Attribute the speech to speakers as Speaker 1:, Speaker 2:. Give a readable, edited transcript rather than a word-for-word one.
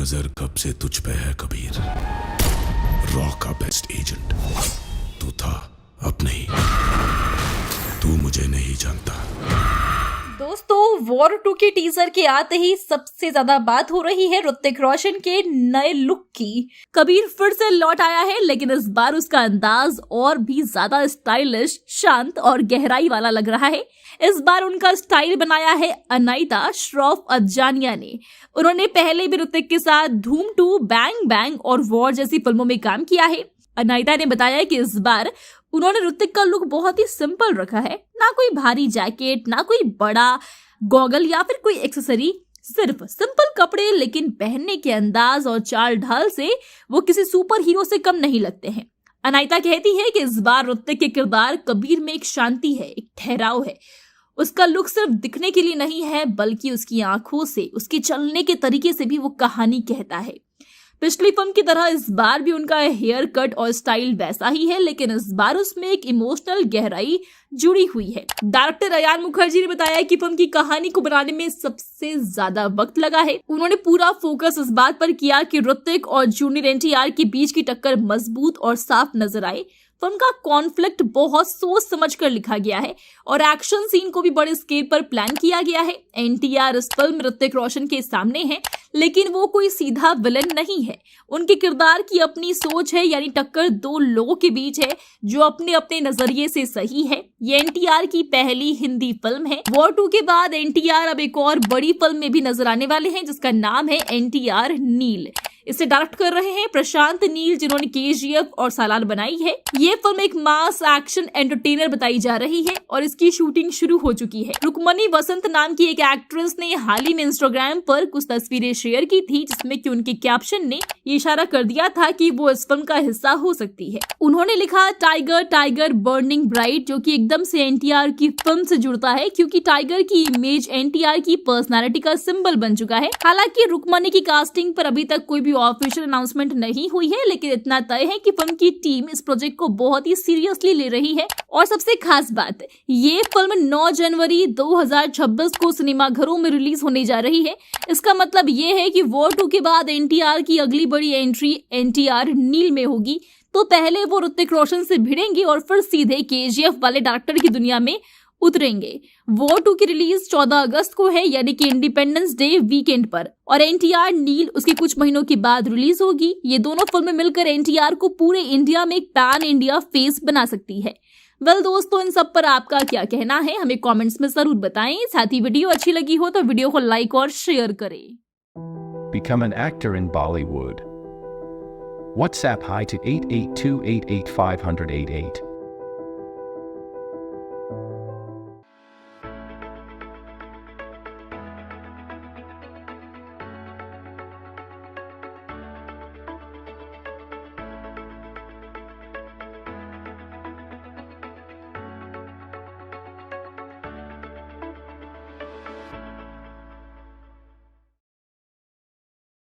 Speaker 1: नजर कब से तुझ पे है कबीर, रॉ का बेस्ट एजेंट तू था, अब नहीं। तू मुझे नहीं जानता।
Speaker 2: दोस्तों, वॉर 2 के टीजर के आते ही सबसे ज्यादा बात हो रही है ऋतिक रोशन के नए लुक की। कबीर फिर से लौट आया है, लेकिन इस बार उसका अंदाज और भी ज्यादा स्टाइलिश, शांत और गहराई वाला लग रहा है। इस बार उनका स्टाइल बनाया है अनायता श्रॉफ अदजानिया ने। उन्होंने पहले भी ऋतिक के साथ धूम 2, बैंग बैंग और वॉर जैसी फिल्मों में काम किया है। अनायता ने बताया कि इस बार उन्होंने ऋतिक का लुक बहुत ही सिंपल रखा है, ना कोई भारी जैकेट, ना कोई बड़ा गॉगल या फिर कोई एक्सेसरी, सिर्फ सिंपल कपड़े, लेकिन पहनने के अंदाज और चाल ढाल से वो किसी सुपर हीरो से कम नहीं लगते हैं। अनायता कहती है कि इस बार ऋतिक के किरदार कबीर में एक शांति है, एक ठहराव है। उसका लुक सिर्फ दिखने के लिए नहीं है, बल्कि उसकी आंखों से, उसके चलने के तरीके से भी वो कहानी कहता है। पिछली फिल्म की तरह इस बार भी उनका हेयर कट और स्टाइल वैसा ही है, लेकिन इस बार उसमें एक इमोशनल गहराई जुड़ी हुई है। डायरेक्टर अयान मुखर्जी ने बताया कि फिल्म की कहानी को बनाने में सबसे ज्यादा वक्त लगा है। उन्होंने पूरा फोकस इस बात पर किया कि ऋतिक और जूनियर एनटीआर के बीच की टक्कर मजबूत और साफ नजर आए। फिल्म का कॉन्फ्लिक्ट बहुत सोच समझ कर लिखा गया है और एक्शन सीन को भी बड़े स्केल पर प्लान किया गया है। एनटीआर इस फिल्म ऋतिक रोशन के सामने है, लेकिन वो कोई सीधा विलन नहीं है। उनके किरदार की अपनी सोच है, यानी टक्कर दो लोगों के बीच है जो अपने अपने नजरिए से सही है। ये एनटीआर की पहली हिंदी फिल्म है। वॉर 2 के बाद एनटीआर अब एक और बड़ी फिल्म में भी नजर आने वाले हैं, जिसका नाम है एनटीआर नील। इसे डायरेक्ट कर रहे हैं प्रशांत नील, जिन्होंने केजीएफ और सालार बनाई है। ये फिल्म एक मास एक्शन एंटरटेनर बताई जा रही है और इसकी शूटिंग शुरू हो चुकी है। रुक्मणी वसंत नाम की एक एक्ट्रेस ने हाल ही में इंस्टाग्राम पर कुछ तस्वीरें शेयर की थी, जिसमें कि उनके कैप्शन ने ये इशारा कर दिया था कि वो इस फिल्म का हिस्सा हो सकती है। उन्होंने लिखा, टाइगर टाइगर बर्निंग ब्राइट, जो कि एकदम से एनटीआर की फिल्म से जुड़ता है, क्योंकि टाइगर की इमेज एनटीआर की पर्सनालिटी का सिंबल बन चुका है। हालांकि रुक्मणी की कास्टिंग पर अभी तक कोई भी ऑफिशियल अनाउंसमेंट नहीं हुई है, लेकिन इतना तय है कि फिल्म की टीम इस प्रोजेक्ट को बहुत ही सीरियसली ले रही है। और सबसे खास बात, ये फिल्म 9 जनवरी 2026 को सिनेमाघरों में रिलीज होने जा रही है। इसका मतलब ये है कि वॉर 2 के बाद एनटीआर की अगली बड़ी एंट्री एनटीआर नील में होगी। तो पहले वो ऋतिक रोशन से भिड़ेंगे और फिर सीधे केजीएफ वाले डायरेक्टर की दुनिया में उतरेंगे। वॉर 2 की रिलीज 14 अगस्त को है, यानी कि इंडिपेंडेंस डे वीकेंड पर, और एनटीआर नील उसके कुछ महीनों के बाद रिलीज होगी। ये दोनों फिल्में मिलकर एनटीआर को पूरे इंडिया में एक पैन इंडिया फेस बना सकती है। वेल दोस्तों, इन सब पर आपका क्या कहना है, हमें कमेंट्स में जरूर बताएं। साथ ही वीडियो अच्छी लगी हो तो वीडियो को लाइक और शेयर करें।
Speaker 3: Become an actor in Bollywood. WhatsApp hi to 88288588.